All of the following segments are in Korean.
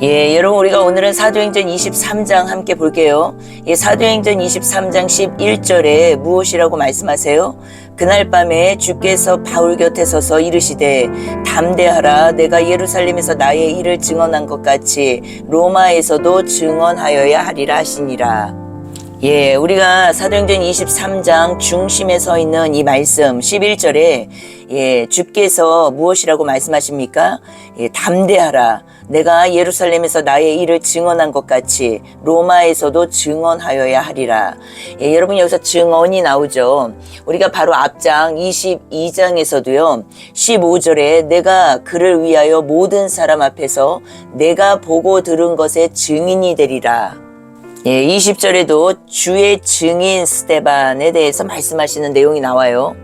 여러분 우리가 오늘은 사도행전 23장 함께 볼게요. 사도행전 23장 11절에 무엇이라고 말씀하세요? 그날 밤에 주께서 바울 곁에 서서 이르시되 담대하라, 내가 예루살렘에서 나의 일을 증언한 것 같이 로마에서도 증언하여야 하리라 하시니라. 우리가 사도행전 23장 중심에 서 있는 이 말씀 11절에 주께서 무엇이라고 말씀하십니까? 담대하라, 내가 예루살렘에서 나의 일을 증언한 것 같이 로마에서도 증언하여야 하리라. 여러분 여기서 증언이 나오죠. 우리가 바로 앞장 22장에서도요 15절에 내가 그를 위하여 모든 사람 앞에서 내가 보고 들은 것의 증인이 되리라. 20절에도 주의 증인 스데반에 대해서 말씀하시는 내용이 나와요.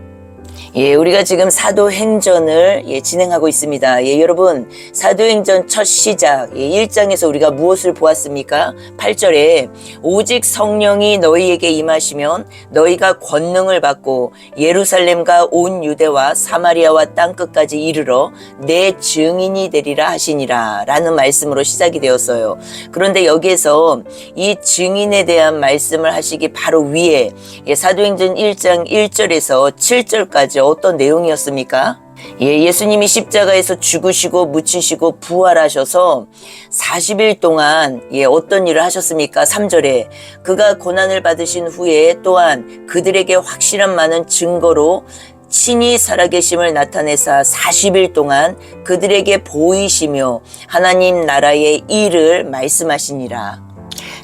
우리가 지금 사도행전을 진행하고 있습니다. 여러분 사도행전 첫 시작 1장에서 우리가 무엇을 보았습니까? 8절에 오직 성령이 너희에게 임하시면 너희가 권능을 받고 예루살렘과 온 유대와 사마리아와 땅끝까지 이르러 내 증인이 되리라 하시니라 라는 말씀으로 시작이 되었어요. 그런데 여기에서 이 증인에 대한 말씀을 하시기 바로 위에 사도행전 1장 1절에서 7절까지 어떤 내용이었습니까? 예수님이 십자가에서 죽으시고 묻히시고 부활하셔서 40일 동안 어떤 일을 하셨습니까? 3절에 그가 고난을 받으신 후에 또한 그들에게 확실한 많은 증거로 친히 살아계심을 나타내사 40일 동안 그들에게 보이시며 하나님 나라의 일을 말씀하시니라.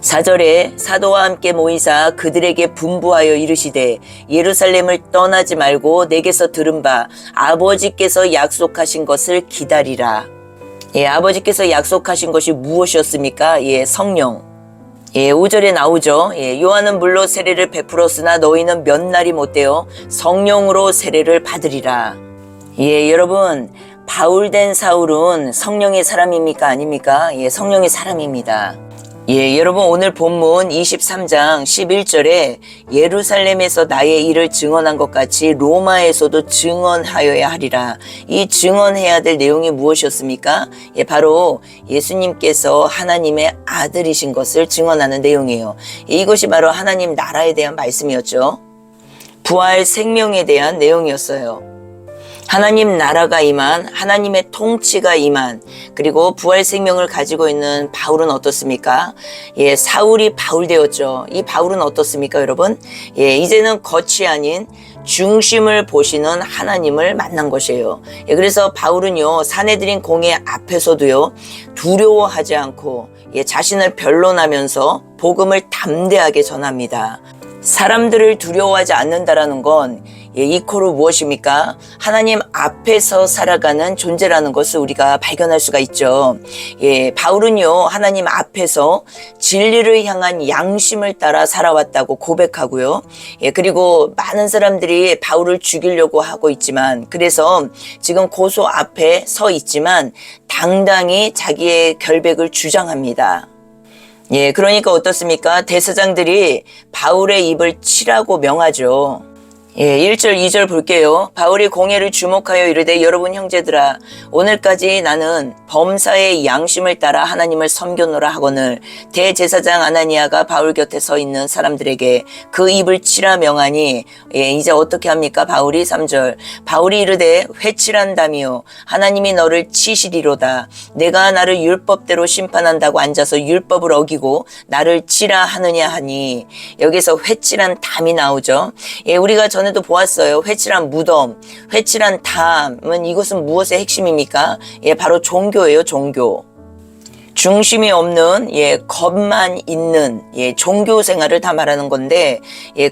4절에 사도와 함께 모이사 그들에게 분부하여 이르시되 예루살렘을 떠나지 말고 내게서 들은 바 아버지께서 약속하신 것을 기다리라. 아버지께서 약속하신 것이 무엇이었습니까? 성령. 5절에 나오죠. 요한은 물로 세례를 베풀었으나 너희는 몇 날이 못되어 성령으로 세례를 받으리라. 여러분 바울된 사울은 성령의 사람입니까? 아닙니까? 성령의 사람입니다. 여러분 오늘 본문 23장 11절에 예루살렘에서 나의 일을 증언한 것 같이 로마에서도 증언하여야 하리라. 이 증언해야 될 내용이 무엇이었습니까? 바로 예수님께서 하나님의 아들이신 것을 증언하는 내용이에요. 이것이 바로 하나님 나라에 대한 말씀이었죠. 부활 생명에 대한 내용이었어요. 하나님 나라가 임한, 하나님의 통치가 임한, 그리고 부활 생명을 가지고 있는 바울은 어떻습니까? 사울이 바울 되었죠. 이 바울은 어떻습니까, 여러분? 이제는 겉이 아닌 중심을 보시는 하나님을 만난 것이에요. 그래서 바울은요, 사내들인 공회 앞에서도요, 두려워하지 않고 자신을 변론하면서 복음을 담대하게 전합니다. 사람들을 두려워하지 않는다라는 건 이코로 무엇입니까? 하나님 앞에서 살아가는 존재라는 것을 우리가 발견할 수가 있죠. 바울은요, 하나님 앞에서 진리를 향한 양심을 따라 살아왔다고 고백하고요. 그리고 많은 사람들이 바울을 죽이려고 하고 있지만, 그래서 지금 고소 앞에 서 있지만 당당히 자기의 결백을 주장합니다. 그러니까 어떻습니까? 대사장들이 바울의 입을 치라고 명하죠. 1절 2절 볼게요. 바울이 공회를 주목하여 이르되 여러분 형제들아, 오늘까지 나는 범사의 양심을 따라 하나님을 섬겼노라 하거늘 대제사장 아나니아가 바울 곁에 서 있는 사람들에게 그 입을 치라 명하니 이제 어떻게 합니까? 바울이 3절 바울이 이르되 회칠한다미요 하나님이 너를 치시리로다. 내가 나를 율법대로 심판한다고 앉아서 율법을 어기고 나를 치라 하느냐 하니, 여기서 회칠한 담이 나오죠. 우리가 전에도 보았어요. 회칠한 무덤, 회칠한 담은 이것은 무엇의 핵심입니까? 바로 종교예요. 종교. 중심이 없는 겁만 있는 종교 생활을 다 말하는 건데,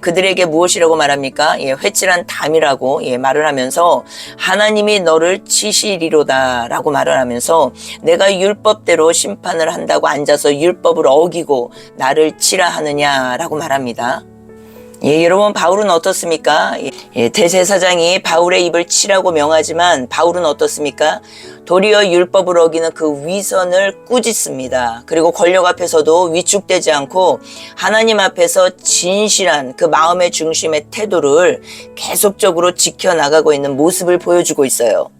그들에게 무엇이라고 말합니까? 회칠한 담이라고 말을 하면서 하나님이 너를 치시리로다 라고 말을 하면서 내가 율법대로 심판을 한다고 앉아서 율법을 어기고 나를 치라 하느냐라고 말합니다. 여러분 바울은 어떻습니까? 대제사장이 바울의 입을 치라고 명하지만 바울은 어떻습니까? 도리어 율법을 어기는 그 위선을 꾸짖습니다. 그리고 권력 앞에서도 위축되지 않고 하나님 앞에서 진실한 그 마음의 중심의 태도를 계속적으로 지켜나가고 있는 모습을 보여주고 있어요.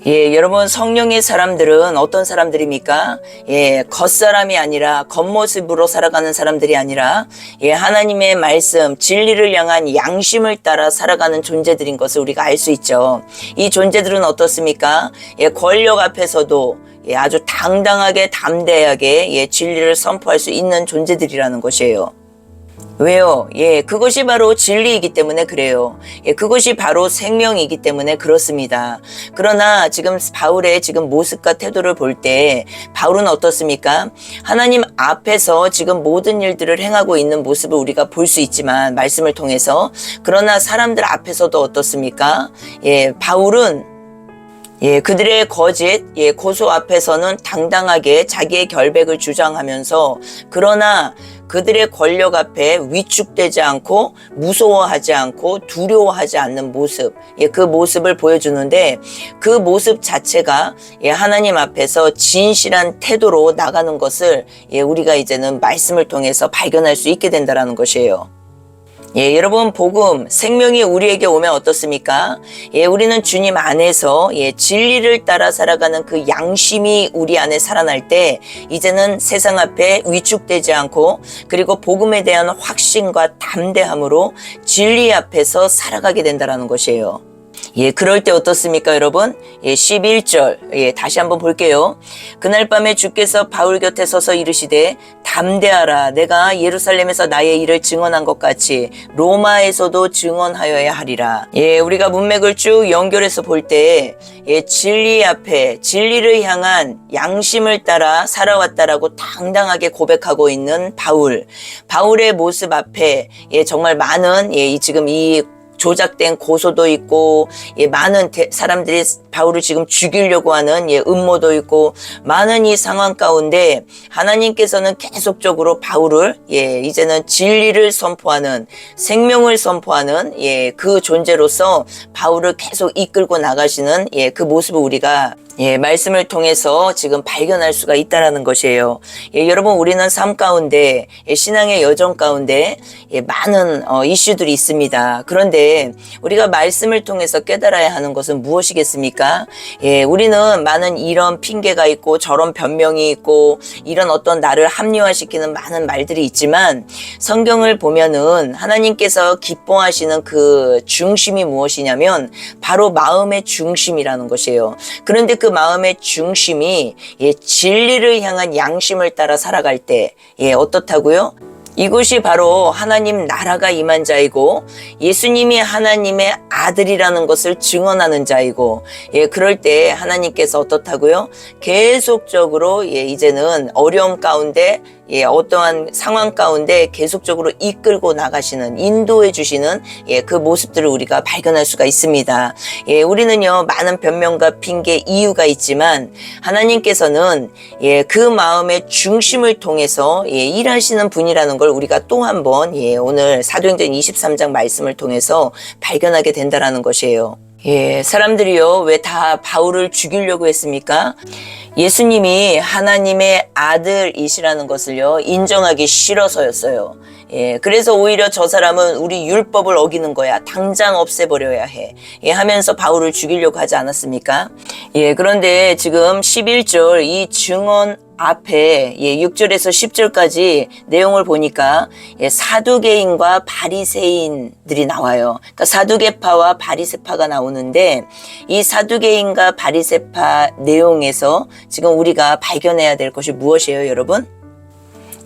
예, 여러분 성령의 사람들은 어떤 사람들입니까? 예, 겉사람이 아니라 겉모습으로 살아가는 사람들이 아니라 예, 하나님의 말씀, 진리를 향한 양심을 따라 살아가는 존재들인 것을 우리가 알 수 있죠. 이 존재들은 어떻습니까? 예, 권력 앞에서도 예, 아주 당당하게 담대하게 예, 진리를 선포할 수 있는 존재들이라는 것이에요. 왜요? 예, 그것이 바로 진리이기 때문에 그래요. 예, 그것이 바로 생명이기 때문에 그렇습니다. 그러나 지금 바울의 지금 모습과 태도를 볼 때 바울은 어떻습니까? 하나님 앞에서 지금 모든 일들을 행하고 있는 모습을 우리가 볼 수 있지만 말씀을 통해서 그러나 사람들 앞에서도 어떻습니까? 예, 바울은 예, 그들의 거짓, 예, 고소 앞에서는 당당하게 자기의 결백을 주장하면서 그러나 그들의 권력 앞에 위축되지 않고 무서워하지 않고 두려워하지 않는 모습, 예, 그 모습을 보여주는데 그 모습 자체가 예, 하나님 앞에서 진실한 태도로 나가는 것을 예, 우리가 이제는 말씀을 통해서 발견할 수 있게 된다는 것이에요. 예, 여러분 복음 생명이 우리에게 오면 어떻습니까? 예, 우리는 주님 안에서 예, 진리를 따라 살아가는 그 양심이 우리 안에 살아날 때 이제는 세상 앞에 위축되지 않고 그리고 복음에 대한 확신과 담대함으로 진리 앞에서 살아가게 된다는 것이에요. 예, 그럴 때 어떻습니까, 여러분? 예, 11절. 예, 다시 한번 볼게요. 그날 밤에 주께서 바울 곁에 서서 이르시되 담대하라. 내가 예루살렘에서 나의 일을 증언한 것 같이 로마에서도 증언하여야 하리라. 예, 우리가 문맥을 쭉 연결해서 볼 때 예, 진리 앞에 진리를 향한 양심을 따라 살아왔다라고 당당하게 고백하고 있는 바울의 모습 앞에 예, 정말 많은 예, 지금 이 조작된 고소도 있고 예, 많은 사람들이 바울을 지금 죽이려고 하는 예, 음모도 있고 많은 이 상황 가운데 하나님께서는 계속적으로 바울을 예, 이제는 진리를 선포하는 생명을 선포하는 예, 그 존재로서 바울을 계속 이끌고 나가시는 예, 그 모습을 우리가 예, 말씀을 통해서 지금 발견할 수가 있다라는 것이에요. 예, 여러분 우리는 삶 가운데 예, 신앙의 여정 가운데 예, 많은 이슈들이 있습니다. 그런데 우리가 말씀을 통해서 깨달아야 하는 것은 무엇이겠습니까? 예, 우리는 많은 이런 핑계가 있고 저런 변명이 있고 이런 어떤 나를 합리화시키는 많은 말들이 있지만 성경을 보면은 하나님께서 기뻐하시는 그 중심이 무엇이냐면 바로 마음의 중심이라는 것이에요. 그런데 그 마음의 중심이 예, 진리를 향한 양심을 따라 살아갈 때 예, 어떻다고요? 이것이 바로 하나님 나라가 임한 자이고 예수님이 하나님의 아들이라는 것을 증언하는 자이고 예, 그럴 때 하나님께서 어떻다고요? 계속적으로 예, 이제는 어려움 가운데 예, 어떠한 상황 가운데 계속적으로 이끌고 나가시는 인도해 주시는 예, 그 모습들을 우리가 발견할 수가 있습니다. 예, 우리는요 많은 변명과 핑계 이유가 있지만 하나님께서는 예, 그 마음의 중심을 통해서 예, 일하시는 분이라는 걸 우리가 또 한 번 예, 오늘 사도행전 23장 말씀을 통해서 발견하게 된다라는 것이에요. 예, 사람들이요 왜 다 바울을 죽이려고 했습니까? 예수님이 하나님의 아들이시라는 것을요 인정하기 싫어서였어요. 예, 그래서 오히려 저 사람은 우리 율법을 어기는 거야. 당장 없애버려야 해. 예, 하면서 바울을 죽이려고 하지 않았습니까? 예, 그런데 지금 11절 이 증언 앞에 예, 6절에서 10절까지 내용을 보니까 예, 사두개인과 바리새인들이 나와요. 그러니까 사두개파와 바리새파가 나오는데 이 사두개인과 바리새파 내용에서 지금 우리가 발견해야 될 것이 무엇이에요, 여러분?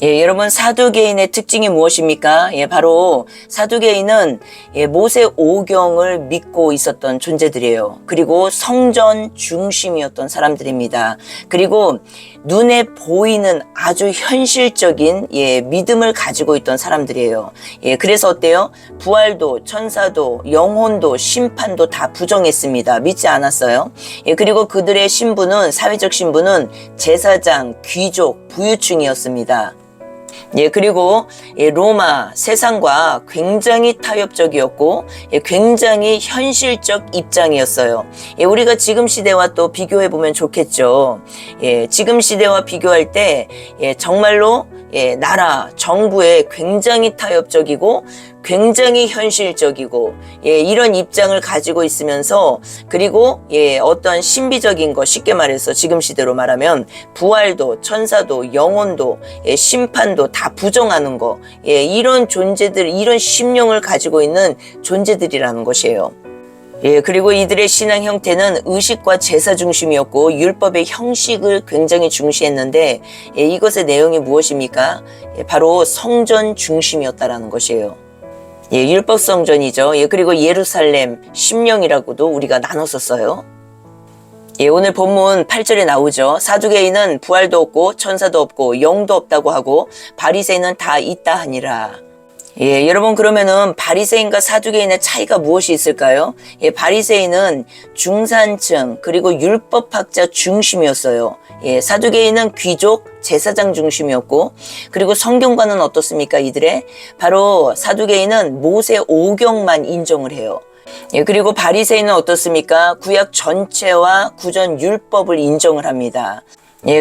예, 여러분 사두개인의 특징이 무엇입니까? 예, 바로 사두개인은 예, 모세 오경을 믿고 있었던 존재들이에요. 그리고 성전 중심이었던 사람들입니다. 그리고 눈에 보이는 아주 현실적인 예, 믿음을 가지고 있던 사람들이에요. 예, 그래서 어때요? 부활도, 천사도, 영혼도, 심판도 다 부정했습니다. 믿지 않았어요. 예, 그리고 그들의 신분은 사회적 신분은 제사장, 귀족, 부유층이었습니다. 예, 그리고 예, 로마 세상과 굉장히 타협적이었고 예, 굉장히 현실적 입장이었어요. 예, 우리가 지금 시대와 또 비교해 보면 좋겠죠. 예, 지금 시대와 비교할 때 예, 정말로 예, 나라 정부에 굉장히 타협적이고 굉장히 현실적이고 이런 입장을 가지고 있으면서 그리고 어떤 신비적인 거 쉽게 말해서 지금 시대로 말하면 부활도 천사도 영혼도 심판도 다 부정하는 거 이런 존재들 이런 심령을 가지고 있는 존재들이라는 것이에요. 그리고 이들의 신앙 형태는 의식과 제사 중심이었고 율법의 형식을 굉장히 중시했는데 이것의 내용이 무엇입니까? 바로 성전 중심이었다라는 것이에요. 율법 성전이죠. 그리고 예루살렘 심령이라고도 우리가 나눠서 써요. 오늘 본문 8절에 나오죠. 사두개인은 부활도 없고 천사도 없고 영도 없다고 하고 바리새인은 다 있다 하니라. 여러분 그러면은 바리새인과 사두개인의 차이가 무엇이 있을까요? 바리새인은 중산층 그리고 율법학자 중심이었어요. 사두개인은 귀족, 제사장 중심이었고 그리고 성경과는 어떻습니까? 이들의 바로 사두개인은 모세 오경만 인정을 해요. 그리고 바리새인은 어떻습니까? 구약 전체와 구전 율법을 인정을 합니다.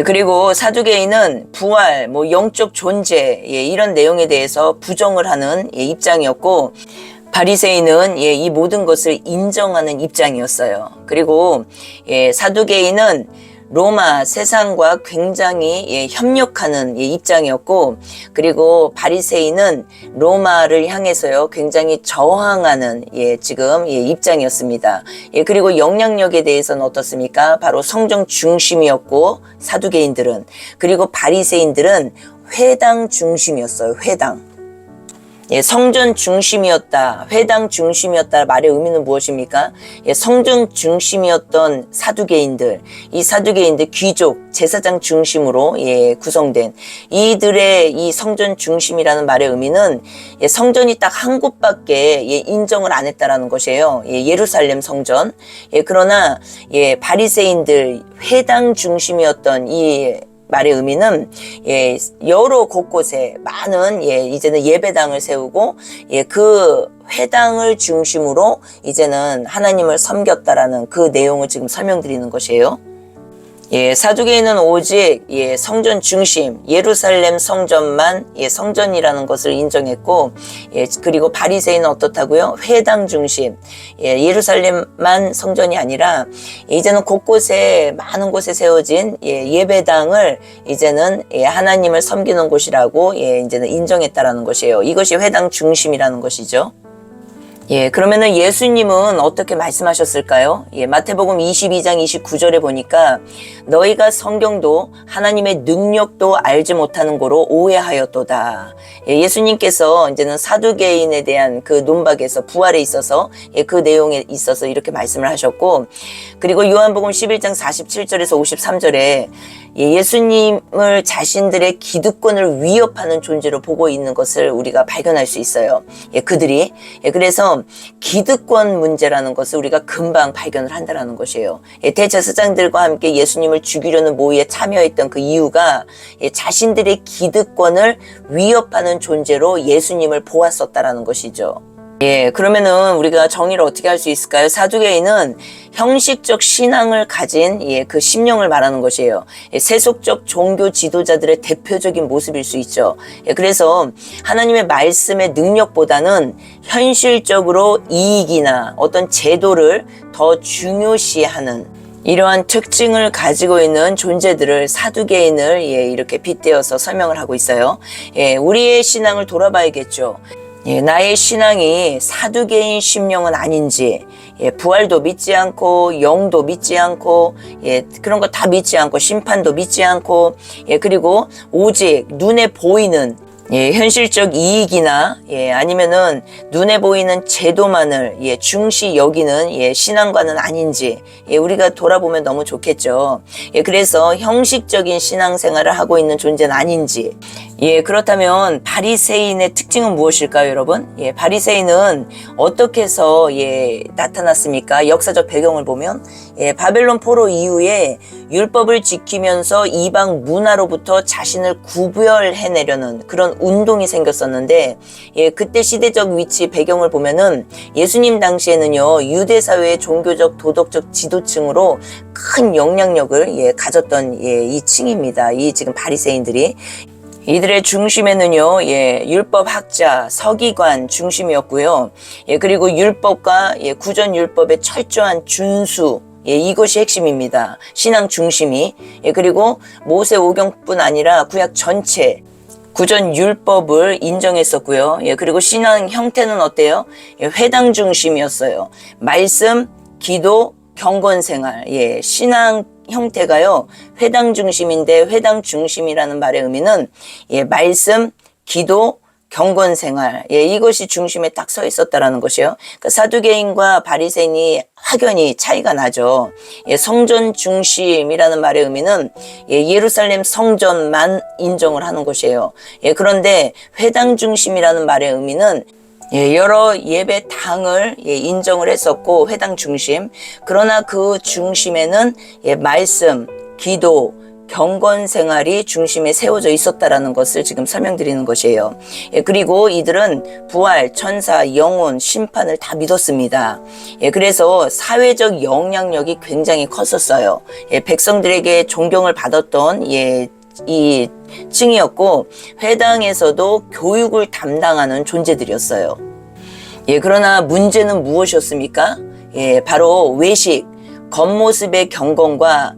그리고 사두개인은 부활, 영적 존재 이런 내용에 대해서 부정을 하는 입장이었고 바리새인은 이 모든 것을 인정하는 입장이었어요. 그리고 사두개인은 로마 세상과 굉장히 협력하는 입장이었고 그리고 바리새인은 로마를 향해서요 굉장히 저항하는 지금 입장이었습니다. 그리고 영향력에 대해서는 어떻습니까? 바로 성정 중심이었고 사두개인들은 그리고 바리새인들은 회당 중심이었어요. 회당. 성전 중심이었다, 회당 중심이었다 말의 의미는 무엇입니까? 성전 중심이었던 사두개인들, 이 사두개인들 귀족, 제사장 중심으로 구성된 이들의 이 성전 중심이라는 말의 의미는 성전이 딱 한 곳밖에 인정을 안 했다라는 것이에요. 예루살렘 성전. 그러나 바리새인들 회당 중심이었던 이 말의 의미는 여러 곳곳에 많은 이제는 예배당을 세우고 그 회당을 중심으로 이제는 하나님을 섬겼다라는 그 내용을 지금 설명드리는 것이에요. 사두개인은 오직 성전 중심 예루살렘 성전만 성전이라는 것을 인정했고 그리고 바리새인은 어떻다고요? 회당 중심 예루살렘만 성전이 아니라 이제는 곳곳에 많은 곳에 세워진 예배당을 이제는 하나님을 섬기는 곳이라고 이제는 인정했다라는 것이에요. 이것이 회당 중심이라는 것이죠. 그러면은 예수님은 어떻게 말씀하셨을까요? 마태복음 22장 29절에 보니까 너희가 성경도 하나님의 능력도 알지 못하는 거로 오해하였도다. 예수님께서 이제는 사두개인에 대한 그 논박에서 부활에 있어서 그 내용에 있어서 이렇게 말씀을 하셨고 그리고 요한복음 11장 47절에서 53절에 예수님을 자신들의 기득권을 위협하는 존재로 보고 있는 것을 우리가 발견할 수 있어요. 그들이. 그래서 기득권 문제라는 것을 우리가 금방 발견을 한다는 것이에요. 대제사장들과 함께 예수님을 죽이려는 모의에 참여했던 그 이유가 자신들의 기득권을 위협하는 존재로 예수님을 보았었다라는 것이죠. 그러면은 우리가 정의를 어떻게 할 수 있을까요? 사두개인은 형식적 신앙을 가진 그 심령을 말하는 것이에요. 세속적 종교 지도자들의 대표적인 모습일 수 있죠. 그래서 하나님의 말씀의 능력보다는 현실적으로 이익이나 어떤 제도를 더 중요시하는 이러한 특징을 가지고 있는 존재들을 사두개인을 이렇게 빗대어서 설명을 하고 있어요. 우리의 신앙을 돌아봐야겠죠. 나의 신앙이 사두개인 심령은 아닌지 부활도 믿지 않고 영도 믿지 않고 그런 거 다 믿지 않고 심판도 믿지 않고 그리고 오직 눈에 보이는 현실적 이익이나 아니면은 눈에 보이는 제도만을 중시 여기는 신앙과는 아닌지 우리가 돌아보면 너무 좋겠죠. 그래서 형식적인 신앙생활을 하고 있는 존재는 아닌지 그렇다면 바리새인의 특징은 무엇일까요, 여러분? 바리새인은 어떻게 해서 나타났습니까? 역사적 배경을 보면 바벨론 포로 이후에 율법을 지키면서 이방 문화로부터 자신을 구별해내려는 그런 운동이 생겼었는데 그때 시대적 위치 배경을 보면은 예수님 당시에는요 유대 사회의 종교적 도덕적 지도층으로 큰 영향력을 가졌던 이 층입니다. 이 지금 바리새인들이 이들의 중심에는요, 율법학자, 서기관 중심이었고요. 그리고 율법과 구전율법의 철저한 준수, 이것이 핵심입니다. 신앙 중심이. 그리고 모세오경뿐 아니라 구약 전체 구전율법을 인정했었고요. 그리고 신앙 형태는 어때요? 회당 중심이었어요. 말씀, 기도, 경건생활. 신앙 형태가요, 회당 중심인데, 회당 중심이라는 말의 의미는 말씀, 기도, 경건생활, 이것이 중심에 딱 서 있었다라는 것이에요. 그러니까 사두개인과 바리새인이 확연히 차이가 나죠. 성전 중심이라는 말의 의미는 예루살렘 성전만 인정을 하는 것이에요. 그런데 회당 중심이라는 말의 의미는 여러 예배당을 인정을 했었고, 회당 중심. 그러나 그 중심에는 말씀, 기도, 경건 생활이 중심에 세워져 있었다라는 것을 지금 설명드리는 것이에요. 그리고 이들은 부활, 천사, 영혼, 심판을 다 믿었습니다. 그래서 사회적 영향력이 굉장히 컸었어요. 백성들에게 존경을 받았던 이 층이었고, 회당에서도 교육을 담당하는 존재들이었어요. 그러나 문제는 무엇이었습니까? 바로 외식, 겉모습의 경건과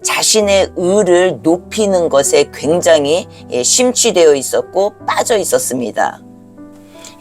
자신의 의를 높이는 것에 굉장히 심취되어 있었고 빠져 있었습니다.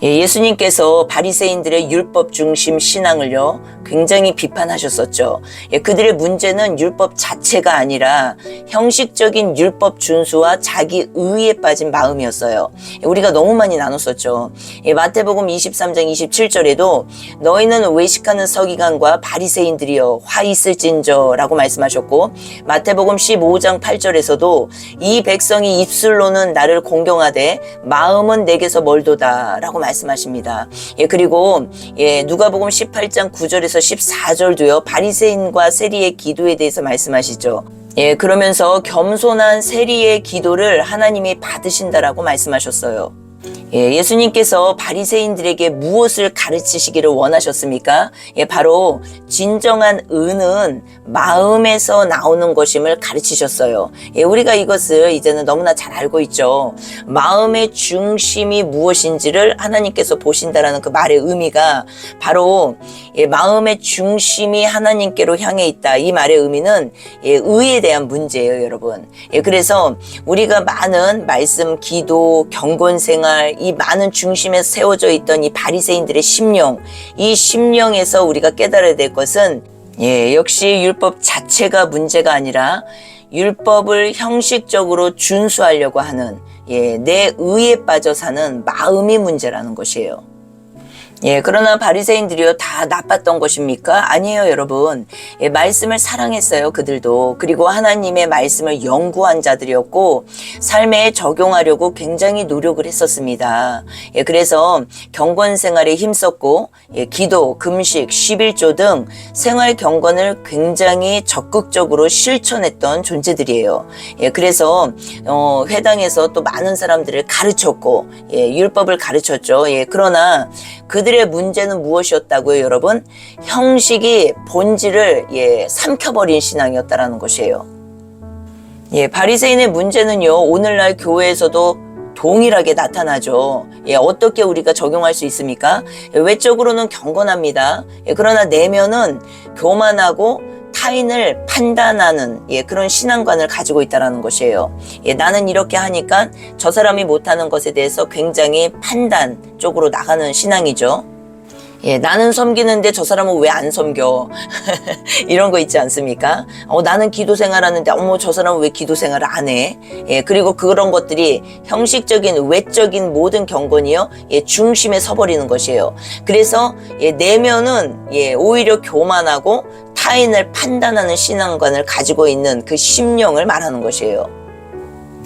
예수님께서 바리새인들의 율법 중심 신앙을요, 굉장히 비판하셨었죠. 그들의 문제는 율법 자체가 아니라 형식적인 율법 준수와 자기 의에 빠진 마음이었어요. 우리가 너무 많이 나눴었죠. 마태복음 23장 27절에도 너희는 외식하는 서기관과 바리새인들이여 화 있을진저 라고 말씀하셨고, 마태복음 15장 8절에서도 이 백성이 입술로는 나를 공경하되 마음은 내게서 멀도다 라고 말씀하십니다. 그리고 누가복음 18장 9절에서 14절도요, 바리새인과 세리의 기도에 대해서 말씀하시죠. 그러면서 겸손한 세리의 기도를 하나님이 받으신다라고 말씀하셨어요. 예수님께서 바리새인들에게 무엇을 가르치시기를 원하셨습니까? 바로 진정한 의는 마음에서 나오는 것임을 가르치셨어요. 우리가 이것을 이제는 너무나 잘 알고 있죠. 마음의 중심이 무엇인지를 하나님께서 보신다라는 그 말의 의미가 바로 마음의 중심이 하나님께로 향해 있다. 이 말의 의미는 의에 대한 문제예요, 여러분. 그래서 우리가 많은 말씀, 기도, 경건생활, 이 많은 중심에 세워져 있던 이 바리새인들의 심령, 이 심령에서 우리가 깨달아야 될 것은 역시 율법 자체가 문제가 아니라 율법을 형식적으로 준수하려고 하는 내 의에 빠져 사는 마음이 문제라는 것이에요. 그러나 바리새인들이요 다 나빴던 것입니까? 아니에요, 여러분. 말씀을 사랑했어요, 그들도. 그리고 하나님의 말씀을 연구한 자들이었고 삶에 적용하려고 굉장히 노력을 했었습니다. 그래서 경건 생활에 힘썼고 기도, 금식, 11조 등 생활 경건을 굉장히 적극적으로 실천했던 존재들이에요. 그래서 회당에서 또 많은 사람들을 가르쳤고 율법을 가르쳤죠. 그러나 그들의 문제는 무엇이었다고요, 여러분? 형식이 본질을 삼켜버린 신앙이었다라는 것이에요. 바리새인의 문제는요, 오늘날 교회에서도 동일하게 나타나죠. 어떻게 우리가 적용할 수 있습니까? 외적으로는 경건합니다. 그러나 내면은 교만하고 타인을 판단하는 그런 신앙관을 가지고 있다는 것이에요. 나는 이렇게 하니까 저 사람이 못하는 것에 대해서 굉장히 판단 쪽으로 나가는 신앙이죠. 나는 섬기는데 저 사람은 왜 안 섬겨? 이런 거 있지 않습니까? 나는 기도 생활하는데 저 사람은 왜 기도 생활을 안 해? 그리고 그런 것들이 형식적인 외적인 모든 경건이요 중심에 서버리는 것이에요. 그래서 내면은 오히려 교만하고 타인을 판단하는 신앙관을 가지고 있는 그 심령을 말하는 것이에요.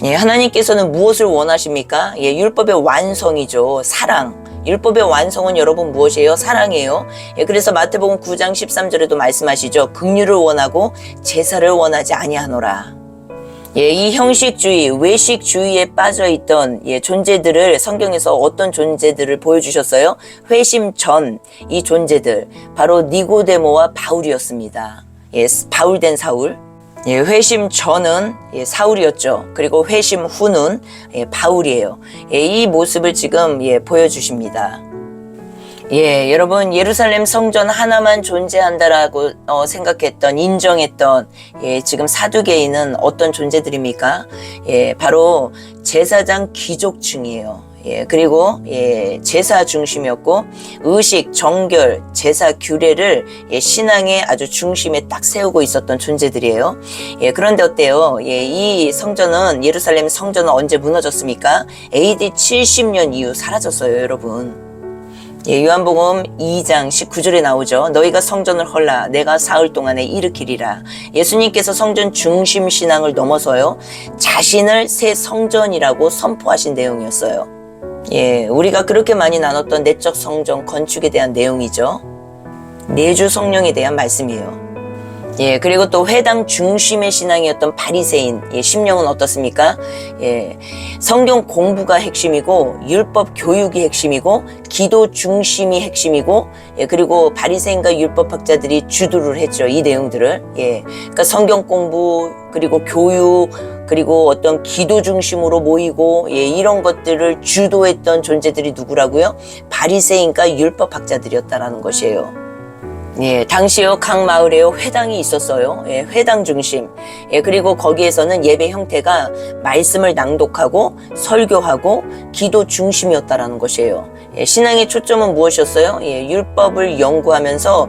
하나님께서는 무엇을 원하십니까? 율법의 완성이죠. 사랑. 율법의 완성은 여러분 무엇이에요? 사랑이에요. 그래서 마태복음 9장 13절에도 말씀하시죠. 긍휼을 원하고 제사를 원하지 아니하노라. 이 형식주의, 외식주의에 빠져있던 존재들을 성경에서 어떤 존재들을 보여주셨어요? 회심 전 이 존재들 바로 니고데모와 바울이었습니다. 바울된 사울. 예, 회심 전은 예, 사울이었죠. 그리고 회심 후는 예, 바울이에요. 예, 이 모습을 지금 예, 보여주십니다. 예, 여러분 예루살렘 성전 하나만 존재한다라고 생각했던, 인정했던 예, 지금 사두개인은 어떤 존재들입니까? 예, 바로 제사장 귀족층이에요. 예, 그리고 예, 제사 중심이었고 의식, 정결, 제사 규례를 예, 신앙의 아주 중심에 딱 세우고 있었던 존재들이에요. 예, 그런데 어때요? 예, 이 성전은, 예루살렘 성전은 언제 무너졌습니까? AD 70년 이후 사라졌어요, 여러분. 예, 요한복음 2장 19절에 나오죠. 너희가 성전을 헐라 내가 사흘 동안에 일으키리라. 예수님께서 성전 중심 신앙을 넘어서요, 자신을 새 성전이라고 선포하신 내용이었어요. 예, 우리가 그렇게 많이 나눴던 내적 성전 건축에 대한 내용이죠. 내주 성령에 대한 말씀이에요. 예, 그리고 또 회당 중심의 신앙이었던 바리새인 예, 심령은 어떻습니까? 예, 성경 공부가 핵심이고 율법 교육이 핵심이고 기도 중심이 핵심이고 예, 그리고 바리새인과 율법학자들이 주도를 했죠. 이 내용들을. 예, 그러니까 성경 공부 그리고 교육 그리고 어떤 기도 중심으로 모이고 예, 이런 것들을 주도했던 존재들이 누구라고요? 바리새인과 율법학자들이었다라는 것이에요. 예, 당시요 각 마을에요 회당이 있었어요. 예, 회당 중심. 예, 그리고 거기에서는 예배 형태가 말씀을 낭독하고 설교하고 기도 중심이었다라는 것이에요. 예, 신앙의 초점은 무엇이었어요? 예, 율법을 연구하면서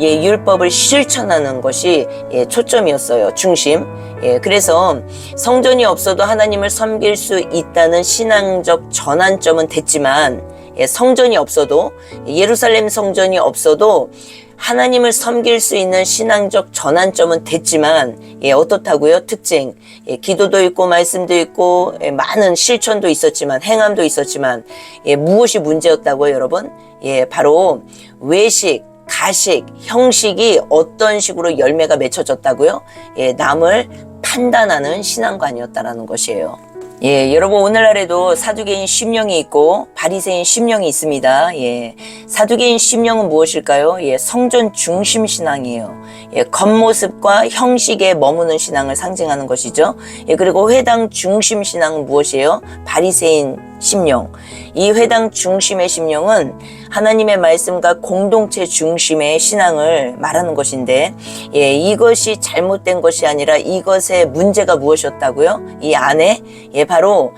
예, 율법을 실천하는 것이 예, 초점이었어요. 중심. 예, 그래서 성전이 없어도 하나님을 섬길 수 있다는 신앙적 전환점은 됐지만 예, 성전이 없어도 예루살렘 성전이 없어도 하나님을 섬길 수 있는 신앙적 전환점은 됐지만 예, 어떻다고요? 특징 예, 기도도 있고 말씀도 있고 예, 많은 실천도 있었지만 행함도 있었지만 예, 무엇이 문제였다고요, 여러분? 예, 바로 외식, 가식, 형식이 어떤 식으로 열매가 맺혀졌다고요? 예, 남을 판단하는 신앙관이었다라는 것이에요. 예, 여러분 오늘날에도 사두개인 심령이 있고 바리새인 심령이 있습니다. 예, 사두개인 심령은 무엇일까요? 예, 성전 중심 신앙이에요. 예, 겉모습과 형식에 머무는 신앙을 상징하는 것이죠. 예, 그리고 회당 중심 신앙은 무엇이에요? 바리새인 심령. 이 회당 중심의 심령은 하나님의 말씀과 공동체 중심의 신앙을 말하는 것인데 예, 이것이 잘못된 것이 아니라 이것의 문제가 무엇이었다고요? 이 안에 예, 바로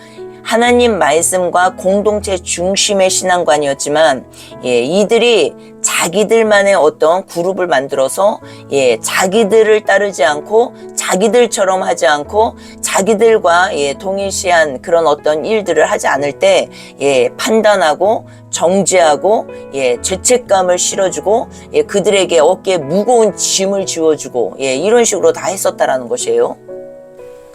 하나님 말씀과 공동체 중심의 신앙관이었지만 예, 이들이 자기들만의 어떤 그룹을 만들어서 예, 자기들을 따르지 않고 자기들처럼 하지 않고 자기들과 예, 동일시한 그런 어떤 일들을 하지 않을 때 예, 판단하고 정죄하고 예, 죄책감을 실어주고 예, 그들에게 어깨에 무거운 짐을 지워주고 예, 이런 식으로 다 했었다라는 것이에요.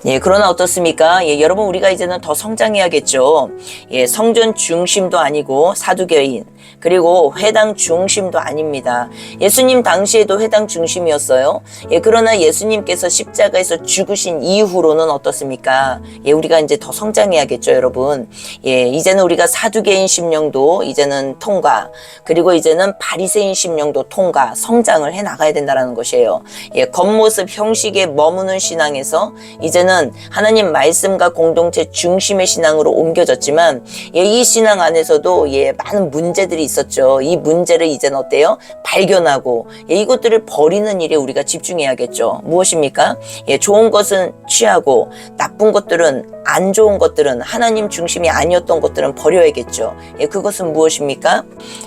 예, 그러나 어떻습니까? 예, 여러분 우리가 이제는 더 성장해야겠죠. 예, 성전 중심도 아니고 사두개인 그리고 회당 중심도 아닙니다. 예수님 당시에도 회당 중심이었어요. 예, 그러나 예수님께서 십자가에서 죽으신 이후로는 어떻습니까? 예, 우리가 이제 더 성장해야겠죠, 여러분. 예, 이제는 우리가 사두개인 심령도 이제는 통과, 그리고 이제는 바리새인 심령도 통과, 성장을 해 나가야 된다는 것이에요. 예, 겉모습 형식에 머무는 신앙에서 이제는 하나님 말씀과 공동체 중심의 신앙으로 옮겨졌지만 예, 이 신앙 안에서도 예, 많은 문제들이 있었죠. 이 문제를 이제는 어때요? 발견하고 예, 이것들을 버리는 일에 우리가 집중해야겠죠. 무엇입니까? 예, 좋은 것은 취하고 나쁜 것들은 안 좋은 것들은 하나님 중심이 아니었던 것들은 버려야겠죠. 예, 그것은 무엇입니까?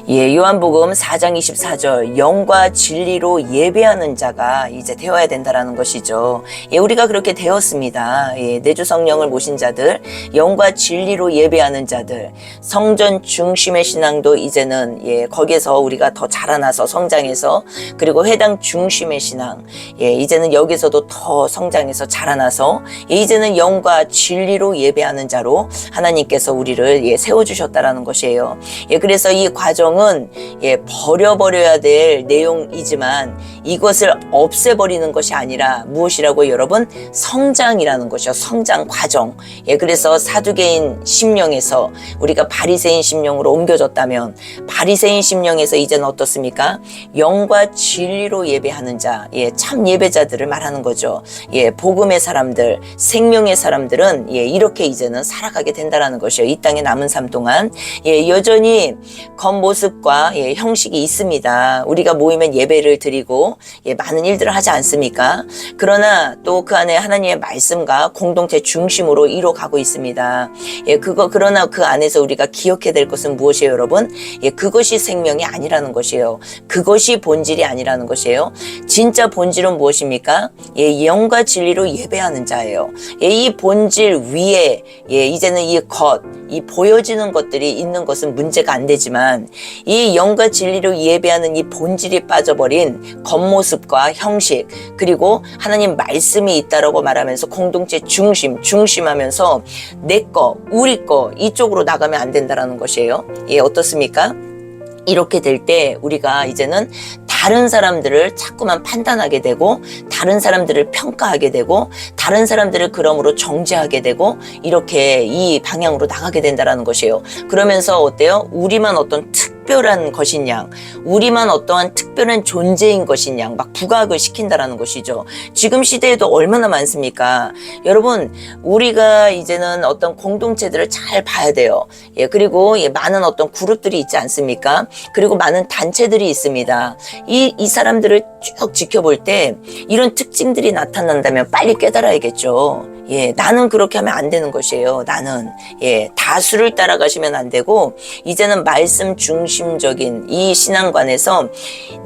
예, 요한복음 4장 24절 영과 진리로 예배하는 자가 이제 되어야 된다라는 것이죠. 예, 우리가 그렇게 되었습니다. 예, 내주 성령을 모신 자들, 영과 진리로 예배하는 자들, 성전 중심의 신앙도 이제는 예, 거기에서 우리가 더 자라나서 성장해서 그리고 회당 중심의 신앙, 예, 이제는 여기서도 더 성장해서 자라나서 예, 이제는 영과 진리로 예배하는 자로 하나님께서 우리를 예, 세워주셨다라는 것이에요. 예, 그래서 이 과정은 예, 버려야 될 내용이지만 이것을 없애버리는 것이 아니라 무엇이라고 여러분? 성장이라는 것이요. 성장 과정. 예, 그래서 사두개인 심령에서 우리가 바리새인 심령으로 옮겨졌다면 바리새인 심령에서 이제는 어떻습니까? 영과 진리로 예배하는 자, 예, 참 예배자들을 말하는 거죠. 예, 복음의 사람들, 생명의 사람들은 예, 이렇게 이제는 살아가게 된다라는 것이요. 이 땅에 남은 삶 동안 예, 여전히 겉모습과 예, 형식이 있습니다. 우리가 모이면 예배를 드리고 예, 많은 일들을 하지 않습니까? 그러나 또 그 안에 하나님의 말씀과 공동체 중심으로 이뤄가고 있습니다. 예, 그러나 그 안에서 우리가 기억해야 될 것은 무엇이에요, 여러분? 예, 그것이 생명이 아니라는 것이에요. 그것이 본질이 아니라는 것이에요. 진짜 본질은 무엇입니까? 예, 영과 진리로 예배하는 자예요. 예, 이 본질 위에 예, 이제는 이 보여지는 것들이 있는 것은 문제가 안 되지만 이 영과 진리로 예배하는 이 본질이 빠져버린 겉모습과 형식 그리고 하나님 말씀이 있다라고 말하면서 공동체 중심하면서 내 거, 우리 거 이쪽으로 나가면 안 된다라는 것이에요. 예, 어떻습니까? 이렇게 될 때 우리가 이제는 다른 사람들을 자꾸만 판단하게 되고 다른 사람들을 평가하게 되고 다른 사람들을 그러므로 정죄하게 되고 이렇게 이 방향으로 나가게 된다는 것이에요. 그러면서 어때요? 우리만 어떤 특별한 것인 양, 우리만 어떠한 특별한 존재인 것인 양 막 부각을 시킨다라는 것이죠. 지금 시대에도 얼마나 많습니까? 여러분, 우리가 이제는 어떤 공동체들을 잘 봐야 돼요. 예, 그리고 예, 많은 어떤 그룹들이 있지 않습니까? 그리고 많은 단체들이 있습니다. 이 사람들을 쭉 지켜볼 때 이런 특징들이 나타난다면 빨리 깨달아야겠죠. 예, 나는 그렇게 하면 안 되는 것이에요. 나는 예, 다수를 따라가시면 안 되고 이제는 말씀 중심적인 이 신앙관에서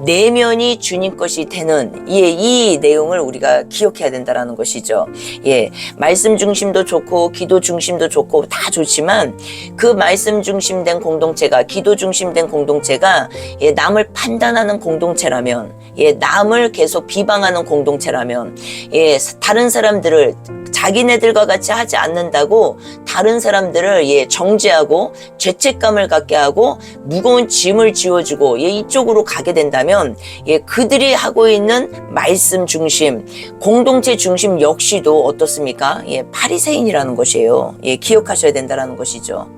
내면이 주님 것이 되는 예, 이 내용을 우리가 기억해야 된다라는 것이죠. 예, 말씀 중심도 좋고 기도 중심도 좋고 다 좋지만 그 말씀 중심된 공동체가 기도 중심된 공동체가 예, 남을 판단하는 공동체라면 예, 남을 계속 비방하는 공동체라면 예, 다른 사람들을 자기네들과 같이 하지 않는다고 다른 사람들을 예, 정죄하고 죄책감을 갖게 하고 무거운 짐을 지워주고 예, 이쪽으로 가게 된다면 예, 그들이 하고 있는 말씀 중심, 공동체 중심 역시도 어떻습니까? 예, 바리새인이라는 것이에요. 예, 기억하셔야 된다는 것이죠.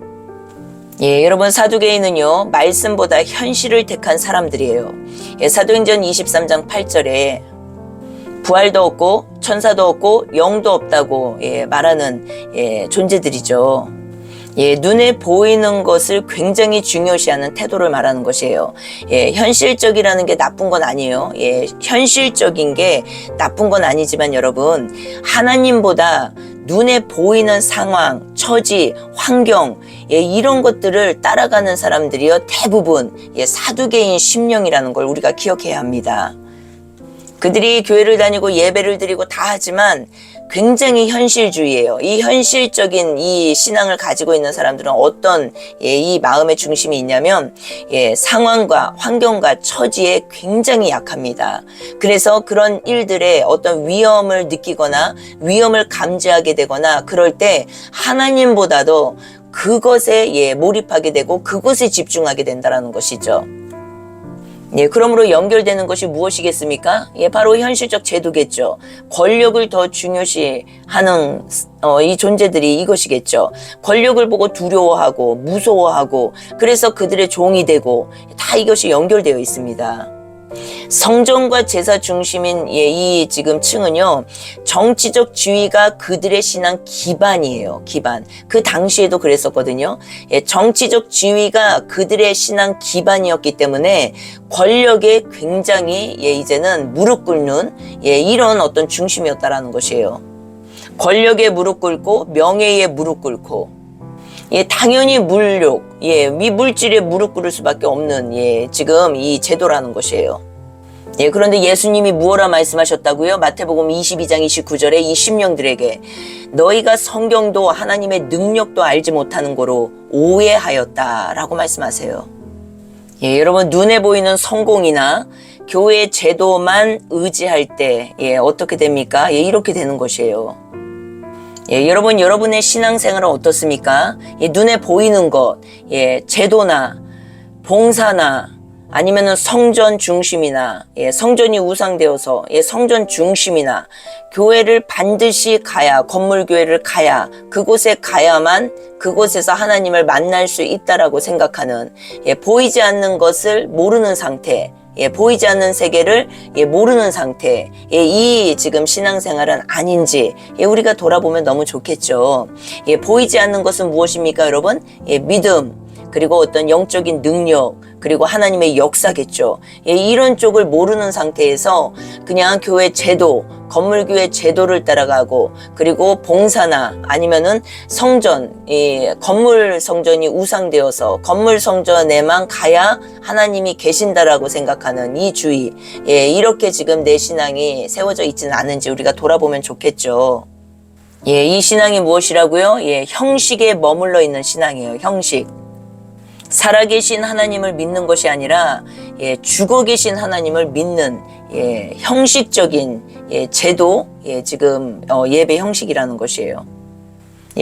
예, 여러분 사두개인은요 말씀보다 현실을 택한 사람들이에요. 예, 사도행전 23장 8절에 부활도 없고 천사도 없고 영도 없다고 예, 말하는 예, 존재들이죠. 예, 눈에 보이는 것을 굉장히 중요시하는 태도를 말하는 것이에요. 예, 현실적이라는 게 나쁜 건 아니에요. 예, 현실적인 게 나쁜 건 아니지만 여러분 하나님보다 눈에 보이는 상황, 처지, 환경 예, 이런 것들을 따라가는 사람들이요 대부분 예, 사두개인 심령이라는 걸 우리가 기억해야 합니다. 그들이 교회를 다니고 예배를 드리고 다 하지만 굉장히 현실주의예요. 이 현실적인 이 신앙을 가지고 있는 사람들은 어떤 예, 이 마음의 중심이 있냐면 예, 상황과 환경과 처지에 굉장히 약합니다. 그래서 그런 일들에 어떤 위험을 느끼거나 위험을 감지하게 되거나 그럴 때 하나님보다도 그것에 예, 몰입하게 되고 그것에 집중하게 된다는 것이죠. 예, 그러므로 연결되는 것이 무엇이겠습니까? 예, 바로 현실적 제도겠죠. 권력을 더 중요시하는 이 존재들이 이것이겠죠. 권력을 보고 두려워하고 무서워하고 그래서 그들의 종이 되고 다 이것이 연결되어 있습니다. 성전과 제사 중심인 예, 이 지금 층은요 정치적 지위가 그들의 신앙 기반이에요. 기반. 그 당시에도 그랬었거든요. 예, 정치적 지위가 그들의 신앙 기반이었기 때문에 권력에 굉장히 예, 이제는 무릎 꿇는 예, 이런 어떤 중심이었다라는 것이에요. 권력에 무릎 꿇고 명예에 무릎 꿇고 예, 당연히 물욕, 예, 이 물질에 무릎 꿇을 수밖에 없는 예, 지금 이 제도라는 것이에요. 예, 그런데 예수님이 무엇라 말씀하셨다고요? 마태복음 22장 29절에 이 심령들에게 너희가 성경도 하나님의 능력도 알지 못하는 거로 오해하였다라고 말씀하세요. 예, 여러분 눈에 보이는 성공이나 교회 제도만 의지할 때 예, 어떻게 됩니까? 예, 이렇게 되는 것이에요. 예, 여러분, 여러분의 신앙생활은 어떻습니까? 예, 눈에 보이는 것, 예, 제도나 봉사나 아니면은 성전 중심이나 성전이 우상되어서 성전 중심이나 교회를 반드시 가야, 건물 교회를 가야, 그곳에 가야만 그곳에서 하나님을 만날 수 있다라고 생각하는 보이지 않는 것을 모르는 상태, 보이지 않는 세계를 모르는 상태, 이 지금 신앙생활은 아닌지 우리가 돌아보면 너무 좋겠죠. 보이지 않는 것은 무엇입니까, 여러분? 믿음, 그리고 어떤 영적인 능력, 그리고 하나님의 역사겠죠. 이런 쪽을 모르는 상태에서 그냥 교회 제도, 건물교회 제도를 따라가고, 그리고 봉사나 아니면은 성전, 건물 성전이 우상되어서 건물 성전에만 가야 하나님이 계신다라고 생각하는 이 주의, 이렇게 지금 내 신앙이 세워져 있지는 않은지 우리가 돌아보면 좋겠죠. 이 신앙이 무엇이라고요? 형식에 머물러 있는 신앙이에요. 형식. 살아계신 하나님을 믿는 것이 아니라 죽어 계신 하나님을 믿는 형식적인 제도, 지금 예배 형식이라는 것이에요.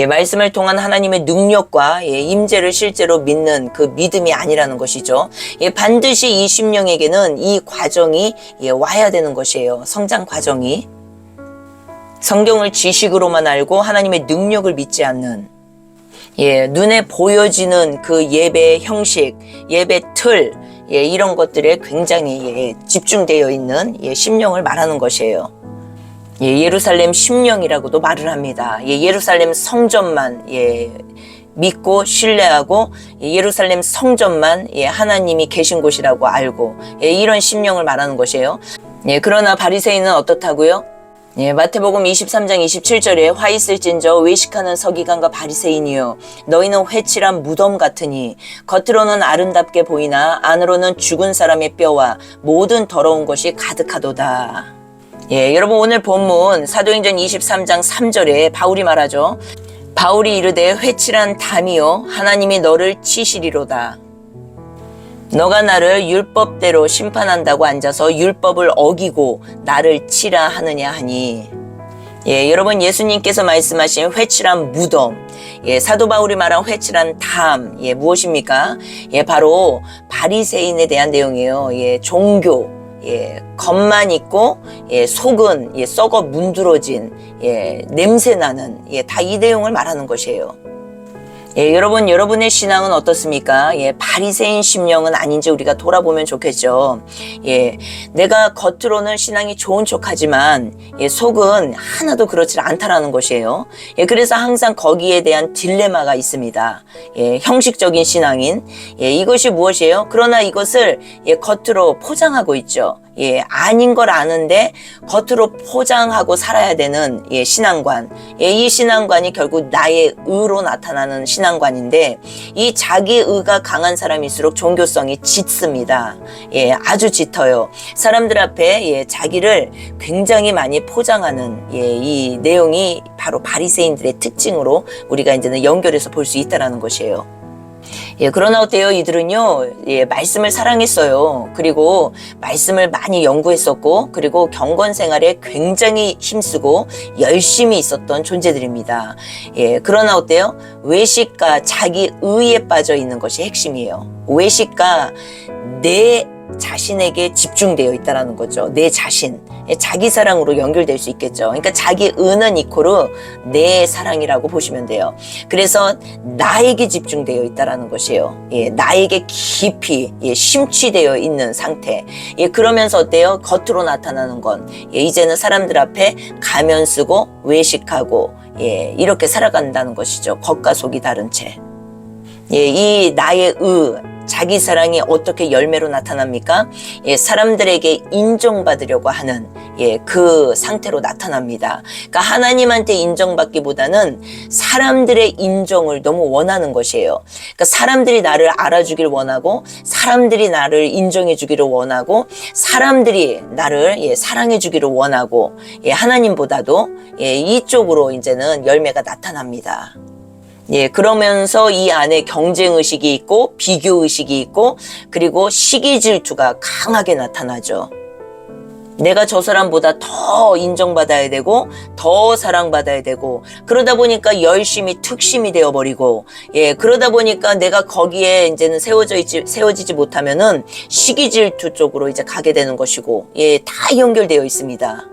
말씀을 통한 하나님의 능력과 임재를 실제로 믿는 그 믿음이 아니라는 것이죠. 반드시 이 심령에게는 이 과정이 와야 되는 것이에요. 성장 과정이. 성경을 지식으로만 알고 하나님의 능력을 믿지 않는, 눈에 보여지는 그 예배 형식, 예배 틀, 이런 것들에 굉장히 집중되어 있는 심령을 말하는 것이에요. 예루살렘 심령이라고도 말을 합니다. 예루살렘 성전만 믿고 신뢰하고, 예루살렘 성전만 하나님이 계신 곳이라고 알고, 이런 심령을 말하는 것이에요. 그러나 바리새인은 어떻다고요? 마태복음 23장 27절에 화 있을진저 외식하는 서기관과 바리새인이여, 너희는 회칠한 무덤 같으니 겉으로는 아름답게 보이나 안으로는 죽은 사람의 뼈와 모든 더러운 것이 가득하도다. 여러분, 오늘 본문 사도행전 23장 3절에 바울이 말하죠. 바울이 이르되 회칠한 담이여 하나님이 너를 치시리로다. 너가 나를 율법대로 심판한다고 앉아서 율법을 어기고 나를 치라 하느냐 하니. 여러분, 예수님께서 말씀하신 회칠한 무덤, 사도 바울이 말한 회칠한 담, 무엇입니까? 바로 바리새인에 대한 내용이에요. 종교, 겉만 있고 속은 썩어 문드러진 냄새나는, 다 이 내용을 말하는 것이에요. 여러분, 여러분의 신앙은 어떻습니까? 바리새인 심령은 아닌지 우리가 돌아보면 좋겠죠. 내가 겉으로는 신앙이 좋은 척하지만 속은 하나도 그렇지 않다라는 것이에요. 그래서 항상 거기에 대한 딜레마가 있습니다. 형식적인 신앙인, 이것이 무엇이에요? 그러나 이것을 겉으로 포장하고 있죠. 아닌 걸 아는데 겉으로 포장하고 살아야 되는 신앙관, 이 신앙관이 결국 나의 의로 나타나는 신앙관인데, 이 자기 의가 강한 사람일수록 종교성이 짙습니다. 아주 짙어요. 사람들 앞에 자기를 굉장히 많이 포장하는 이 내용이 바로 바리새인들의 특징으로 우리가 이제는 연결해서 볼 수 있다는 것이에요. 그러나 어때요? 이들은요, 말씀을 사랑했어요. 그리고 말씀을 많이 연구했었고, 그리고 경건 생활에 굉장히 힘쓰고 열심히 있었던 존재들입니다. 그러나 어때요? 외식과 자기 의에 빠져 있는 것이 핵심이에요. 외식과 내 자신에게 집중되어 있다는 거죠. 내 자신, 자기 사랑으로 연결될 수 있겠죠. 그러니까 자기 은은 이코르 내 사랑이라고 보시면 돼요. 그래서 나에게 집중되어 있다는 것이에요. 나에게 깊이 심취되어 있는 상태. 그러면서 어때요? 겉으로 나타나는 건 이제는 사람들 앞에 가면 쓰고 외식하고 이렇게 살아간다는 것이죠. 겉과 속이 다른 채. 이 나의 자기 사랑이 어떻게 열매로 나타납니까? 사람들에게 인정받으려고 하는 그 상태로 나타납니다. 그러니까 하나님한테 인정받기보다는 사람들의 인정을 너무 원하는 것이에요. 그러니까 사람들이 나를 알아주길 원하고, 사람들이 나를 인정해 주기를 원하고, 사람들이 나를 사랑해 주기를 원하고, 하나님보다도 이쪽으로 이제는 열매가 나타납니다. 그러면서 이 안에 경쟁의식이 있고 비교의식이 있고, 그리고 시기질투가 강하게 나타나죠. 내가 저 사람보다 더 인정받아야 되고 더 사랑받아야 되고 그러다 보니까 열심히 특심이 되어버리고 그러다 보니까 내가 거기에 이제는 세워지지 못하면은 시기 질투 쪽으로 이제 가게 되는 것이고 다 연결되어 있습니다.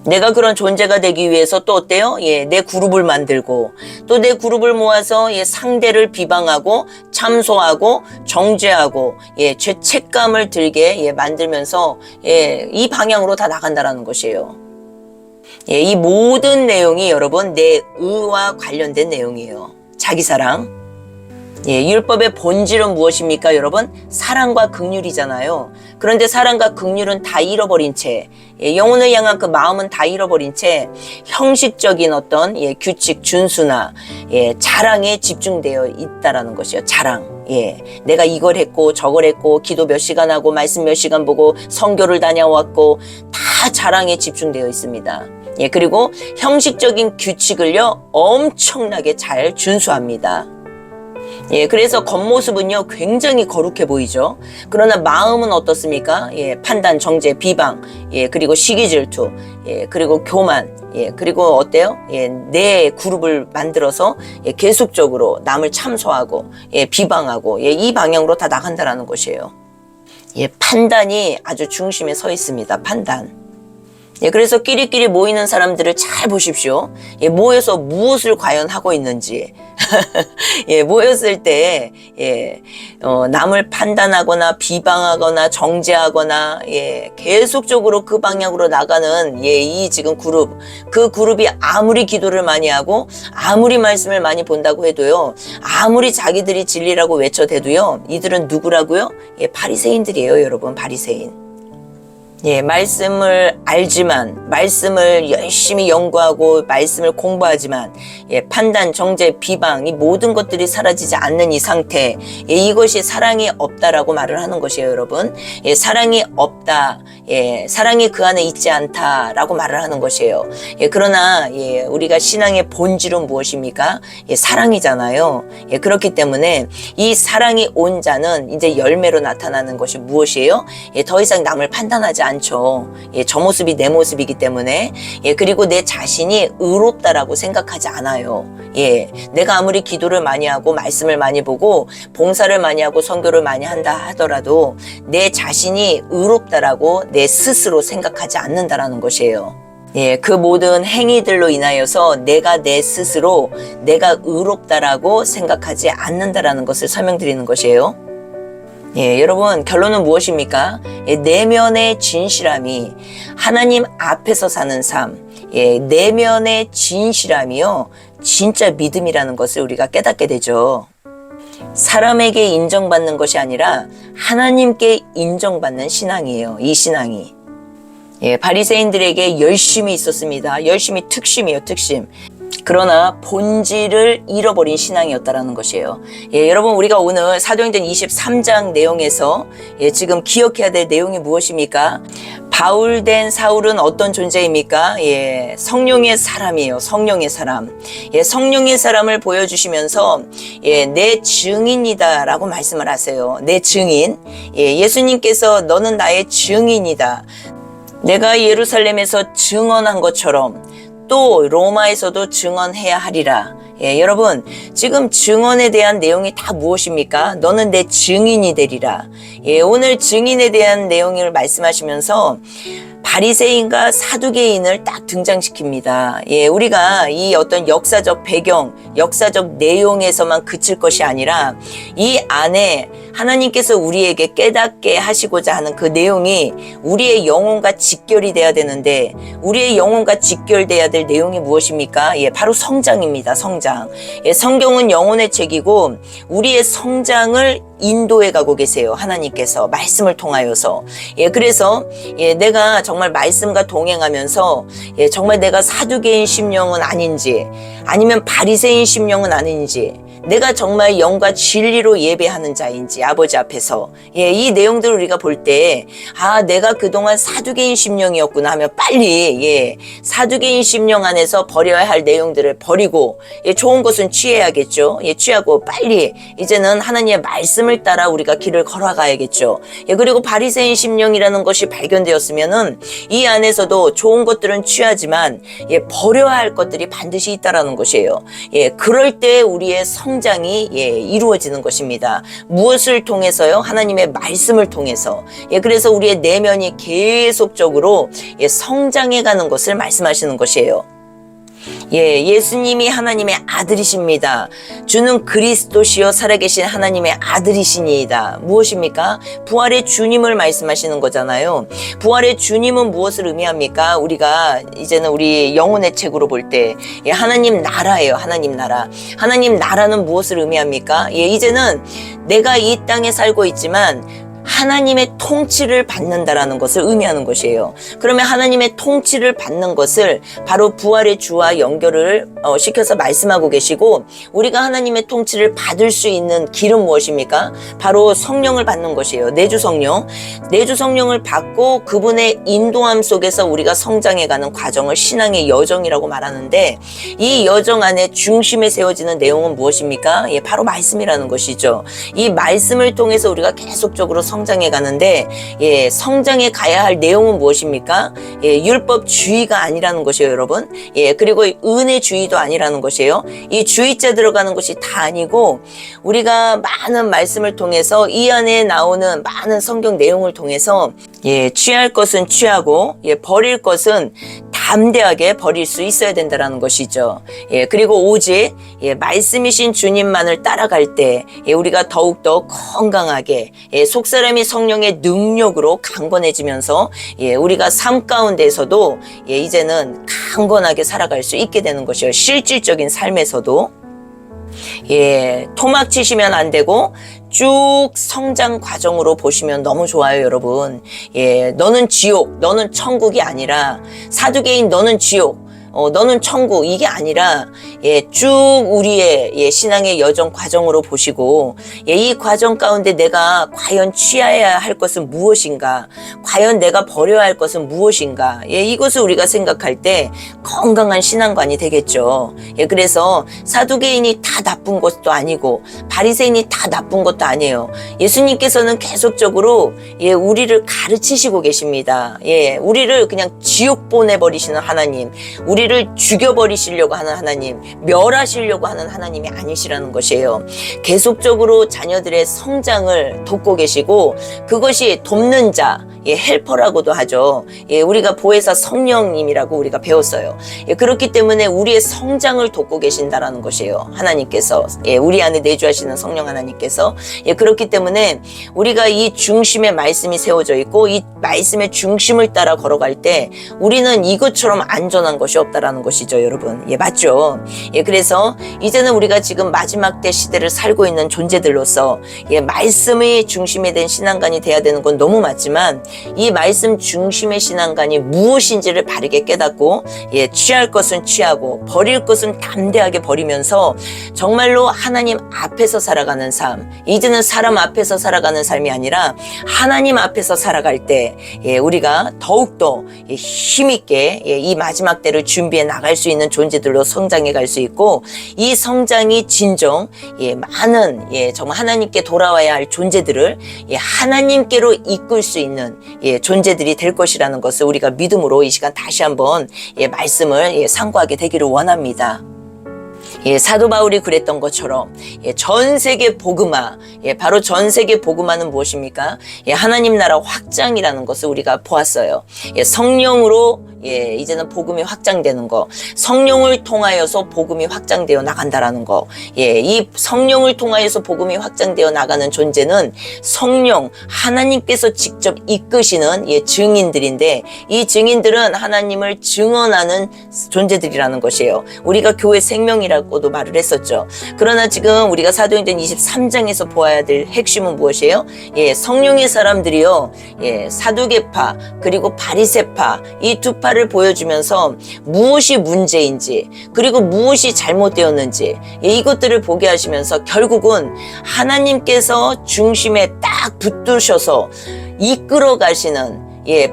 내가 그런 존재가 되기 위해서 또 어때요? 내 그룹을 만들고 또 내 그룹을 모아서 상대를 비방하고 참소하고 정죄하고 죄책감을 들게 만들면서 이 방향으로 다 나간다라는 것이에요. 이 모든 내용이 여러분 내 의와 관련된 내용이에요. 자기사랑. 율법의 본질은 무엇입니까, 여러분? 사랑과 긍휼이잖아요. 그런데 사랑과 긍휼은 다 잃어버린 채, 영혼을 향한 그 마음은 다 잃어버린 채 형식적인 어떤 규칙, 준수나 자랑에 집중되어 있다라는 것이에요. 자랑. 내가 이걸 했고 저걸 했고 기도 몇 시간 하고 말씀 몇 시간 보고 선교를 다녀왔고 다 자랑에 집중되어 있습니다. 그리고 형식적인 규칙을요 엄청나게 잘 준수합니다. 그래서 겉모습은요 굉장히 거룩해 보이죠. 그러나 마음은 어떻습니까? 판단, 정죄, 비방, 그리고 시기 질투, 그리고 교만, 그리고 어때요? 내 그룹을 만들어서 계속적으로 남을 참소하고 비방하고 이 방향으로 다 나간다라는 것이에요. 판단이 아주 중심에 서 있습니다. 판단. 그래서 끼리끼리 모이는 사람들을 잘 보십시오. 모여서 무엇을 과연 하고 있는지. 모였을 때 남을 판단하거나 비방하거나 정죄하거나 계속적으로 그 방향으로 나가는 이 지금 그룹, 그 그룹이 아무리 기도를 많이 하고 아무리 말씀을 많이 본다고 해도요, 아무리 자기들이 진리라고 외쳐대도요, 이들은 누구라고요? 바리새인들이에요, 여러분. 바리새인. 말씀을 알지만, 말씀을 열심히 연구하고 말씀을 공부하지만 판단, 정죄, 비방 이 모든 것들이 사라지지 않는 이 상태, 이것이 사랑이 없다라고 말을 하는 것이에요, 여러분. 사랑이 없다, 사랑이 그 안에 있지 않다라고 말을 하는 것이에요. 그러나 우리가 신앙의 본질은 무엇입니까? 사랑이잖아요. 그렇기 때문에 이 사랑이 온 자는 이제 열매로 나타나는 것이 무엇이에요? 더 이상 남을 판단하지 않죠. 저 모습이 내 모습이기 때문에. 그리고 내 자신이 의롭다라고 생각하지 않아요. 내가 아무리 기도를 많이 하고 말씀을 많이 보고 봉사를 많이 하고 선교를 많이 한다 하더라도 내 자신이 의롭다라고 내 스스로 생각하지 않는다라는 것이에요. 그 모든 행위들로 인하여서 내가 내 스스로 내가 의롭다라고 생각하지 않는다라는 것을 설명드리는 것이에요. 여러분, 결론은 무엇입니까? 내면의 진실함이 하나님 앞에서 사는 삶, 내면의 진실함이요 진짜 믿음이라는 것을 우리가 깨닫게 되죠. 사람에게 인정받는 것이 아니라 하나님께 인정받는 신앙이에요. 이 신앙이. 바리새인들에게 열심이 있었습니다. 열심이 특심이에요. 특심. 그러나 본질을 잃어버린 신앙이었다라는 것이에요. 여러분, 우리가 오늘 사도행전 23장 내용에서 지금 기억해야 될 내용이 무엇입니까? 바울된 사울은 어떤 존재입니까? 성령의 사람이에요. 성령의 사람. 성령의 사람을 보여주시면서 내 증인이다 라고 말씀을 하세요. 내 증인. 예수님께서 너는 나의 증인이다. 내가 예루살렘에서 증언한 것처럼 또 로마에서도 증언해야 하리라. 여러분, 지금 증언에 대한 내용이 다 무엇입니까? 너는 내 증인이 되리라. 오늘 증인에 대한 내용을 말씀하시면서 바리새인과 사두개인을 딱 등장시킵니다. 우리가 이 어떤 역사적 배경, 역사적 내용에서만 그칠 것이 아니라 이 안에 하나님께서 우리에게 깨닫게 하시고자 하는 그 내용이 우리의 영혼과 직결이 돼야 되는데, 우리의 영혼과 직결돼야 될 내용이 무엇입니까? 바로 성장입니다. 성장. 성경은 영혼의 책이고 우리의 성장을 인도해 가고 계세요. 하나님께서 말씀을 통하여서. 그래서 내가 정말 말씀과 동행하면서 정말 내가 사두개인 심령은 아닌지, 아니면 바리새인 심령은 아닌지, 내가 정말 영과 진리로 예배하는 자인지 아버지 앞에서 이 내용들을 우리가 볼 때 내가 그동안 사두개인 심령이었구나 하며 빨리 사두개인 심령 안에서 버려야 할 내용들을 버리고 좋은 것은 취해야겠죠. 취하고 빨리 이제는 하나님의 말씀을 따라 우리가 길을 걸어가야겠죠. 그리고 바리새인 심령이라는 것이 발견되었으면은 이 안에서도 좋은 것들은 취하지만 버려야 할 것들이 반드시 있다라는 것이에요. 그럴 때 우리의 성장이 이루어지는 것입니다. 무엇을 통해서요? 하나님의 말씀을 통해서. 그래서 우리의 내면이 계속적으로 성장해 가는 것을 말씀하시는 것이에요. 예수님이 하나님의 아들이십니다. 주는 그리스도시요 살아계신 하나님의 아들이시니이다. 무엇입니까? 부활의 주님을 말씀하시는 거잖아요. 부활의 주님은 무엇을 의미합니까? 우리가 이제는 우리 영혼의 책으로 볼 때 하나님 나라예요. 하나님 나라. 하나님 나라는 무엇을 의미합니까? 이제는 내가 이 땅에 살고 있지만 하나님의 통치를 받는다라는 것을 의미하는 것이에요. 그러면 하나님의 통치를 받는 것을 바로 부활의 주와 연결을 시켜서 말씀하고 계시고, 우리가 하나님의 통치를 받을 수 있는 길은 무엇입니까? 바로 성령을 받는 것이에요. 내주 성령. 내주 성령을 받고 그분의 인도함 속에서 우리가 성장해가는 과정을 신앙의 여정이라고 말하는데, 이 여정 안에 중심에 세워지는 내용은 무엇입니까? 바로 말씀이라는 것이죠. 이 말씀을 통해서 우리가 계속적으로 성장해 가는데, 성장해 가야 할 내용은 무엇입니까? 율법주의가 아니라는 것이에요, 여러분. 그리고 은혜주의도 아니라는 것이에요. 이 주의자 들어가는 것이 다 아니고, 우리가 많은 말씀을 통해서 이 안에 나오는 많은 성경 내용을 통해서 취할 것은 취하고 버릴 것은 담대하게 버릴 수 있어야 된다는 것이죠. 그리고 오직 말씀이신 주님만을 따라갈 때 우리가 더욱더 건강하게 속사람이 성령의 능력으로 강건해지면서 우리가 삶 가운데서도 이제는 강건하게 살아갈 수 있게 되는 것이요. 실질적인 삶에서도 토막 치시면 안 되고 쭉 성장 과정으로 보시면 너무 좋아요, 여러분. 너는 지옥, 너는 천국이 아니라, 사두개인 너는 지옥, 너는 천국, 이게 아니라 쭉 우리의 신앙의 여정 과정으로 보시고, 이 과정 가운데 내가 과연 취해야 할 것은 무엇인가, 과연 내가 버려야 할 것은 무엇인가, 이것을 우리가 생각할 때 건강한 신앙관이 되겠죠. 그래서 사두개인이 다 나쁜 것도 아니고 바리새인이 다 나쁜 것도 아니에요. 예수님께서는 계속적으로 우리를 가르치시고 계십니다. 우리를 그냥 지옥 보내버리시는 하나님, 우리를 죽여버리시려고 하는 하나님, 멸하시려고 하는 하나님이 아니시라는 것이에요. 계속적으로 자녀들의 성장을 돕고 계시고, 그것이 돕는 자, 헬퍼라고도 하죠. 우리가 보혜사 성령님이라고 우리가 배웠어요. 그렇기 때문에 우리의 성장을 돕고 계신다라는 것이에요. 하나님께서, 우리 안에 내주하시는 성령 하나님께서. 그렇기 때문에 우리가 이 중심에 말씀이 세워져 있고, 이 말씀의 중심을 따라 걸어갈 때 우리는 이것처럼 안전한 것이 없다라는 것이죠, 여러분. 맞죠? 그래서 이제는 우리가 지금 마지막 때 시대를 살고 있는 존재들로서 말씀의 중심에 된 신앙관이 돼야 되는 건 너무 맞지만, 이 말씀 중심의 신앙관이 무엇인지를 바르게 깨닫고 취할 것은 취하고 버릴 것은 담대하게 버리면서 정말로 하나님 앞에서 살아가는 삶, 이제는 사람 앞에서 살아가는 삶이 아니라 하나님 앞에서 살아갈 때 우리가 더욱더 힘있게 이 마지막 때를 준비해 나갈 수 있는 존재들로 성장해 갈 수 있고, 이 성장이 진정 많은 정말 하나님께 돌아와야 할 존재들을 하나님께로 이끌 수 있는 존재들이 될 것이라는 것을 우리가 믿음으로 이 시간 다시 한번 말씀을 상고하게 되기를 원합니다. 사도 바울이 그랬던 것처럼 전 세계 복음화, 바로 전 세계 복음화는 무엇입니까? 하나님 나라 확장이라는 것을 우리가 보았어요. 성령으로 이제는 복음이 확장되는 거, 성령을 통하여서 복음이 확장되어 나간다라는 거. 이 성령을 통하여서 복음이 확장되어 나가는 존재는 성령, 하나님께서 직접 이끄시는 증인들인데, 이 증인들은 하나님을 증언하는 존재들이라는 것이에요. 우리가 교회 생명이라고 것이라고도 말을 했었죠. 그러나 지금 우리가 사도행전 23장에서 보아야 될 핵심은 무엇이에요? 성령의 사람들이요, 사두개파 그리고 바리새파 이 두 파를 보여주면서 무엇이 문제인지 그리고 무엇이 잘못되었는지 이것들을 보게 하시면서 결국은 하나님께서 중심에 딱 붙드셔서 이끌어 가시는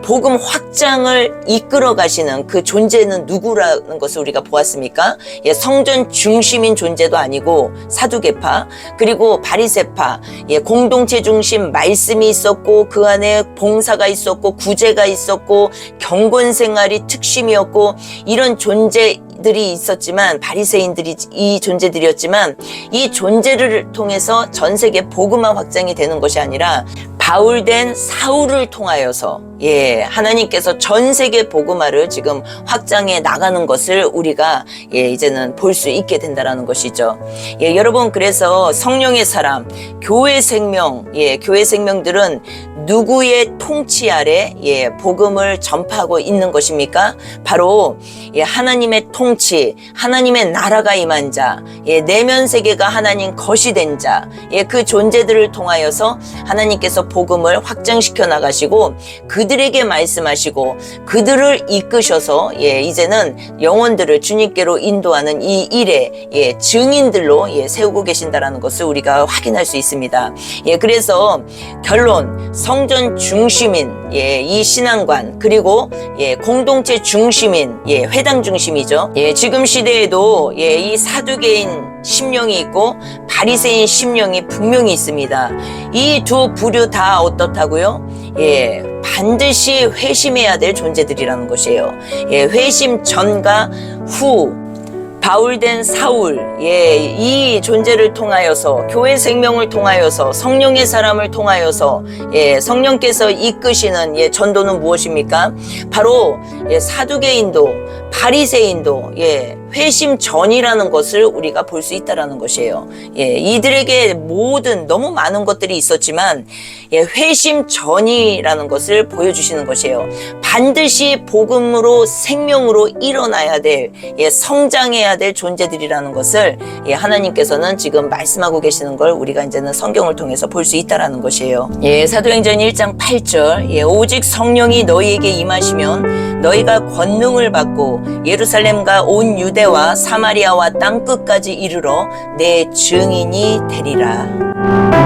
복음 확장을 이끌어 가시는 그 존재는 누구라는 것을 우리가 보았습니까? 성전 중심인 존재도 아니고 사두개파 그리고 바리새파, 공동체 중심 말씀이 있었고 그 안에 봉사가 있었고 구제가 있었고 경건 생활이 특심이었고 이런 존재들이 있었지만 바리새인들이 이 존재들이었지만 이 존재를 통해서 전 세계 복음화 확장이 되는 것이 아니라 바울된 사울을 통하여서 하나님께서 전 세계 복음화를 지금 확장해 나가는 것을 우리가 이제는 볼 수 있게 된다라는 것이죠. 여러분, 그래서 성령의 사람, 교회 생명, 교회 생명들은 누구의 통치 아래 복음을 전파하고 있는 것입니까? 바로 하나님의 통치, 하나님의 나라가 임한 자, 내면 세계가 하나님 것이 된 자, 그 존재들을 통하여서 하나님께서 복음을 확장시켜 나가시고 그들에게 말씀하시고 그들을 이끄셔서 이제는 영혼들을 주님께로 인도하는 이 일의 증인들로 세우고 계신다라는 것을 우리가 확인할 수 있습니다. 그래서 결론, 성전 중심인 이 신앙관 그리고 공동체 중심인 회당 중심이죠. 지금 시대에도 이 사두개인 심령이 있고 바리새인 심령이 분명히 있습니다. 이 두 부류 다 어떻다고요? 반드시 회심해야 될 존재들이라는 것이에요. 회심 전과 후 바울된 사울, 이 존재를 통하여서 교회 생명을 통하여서 성령의 사람을 통하여서 성령께서 이끄시는 전도는 무엇입니까? 바로 사두개인도 바리새인도 회심 전이라는 것을 우리가 볼 수 있다라는 것이에요. 이들에게 모든 너무 많은 것들이 있었지만 회심 전이라는 것을 보여주시는 것이에요. 반드시 복음으로 생명으로 일어나야 될 성장해야 될 존재들이라는 것을 하나님께서는 지금 말씀하고 계시는 걸 우리가 이제는 성경을 통해서 볼 수 있다라는 것이에요. 사도행전 1장 8절 오직 성령이 너희에게 임하시면 너희가 권능을 받고 예루살렘과 온 유대와 사마리아와 땅끝까지 이르러 내 증인이 되리라.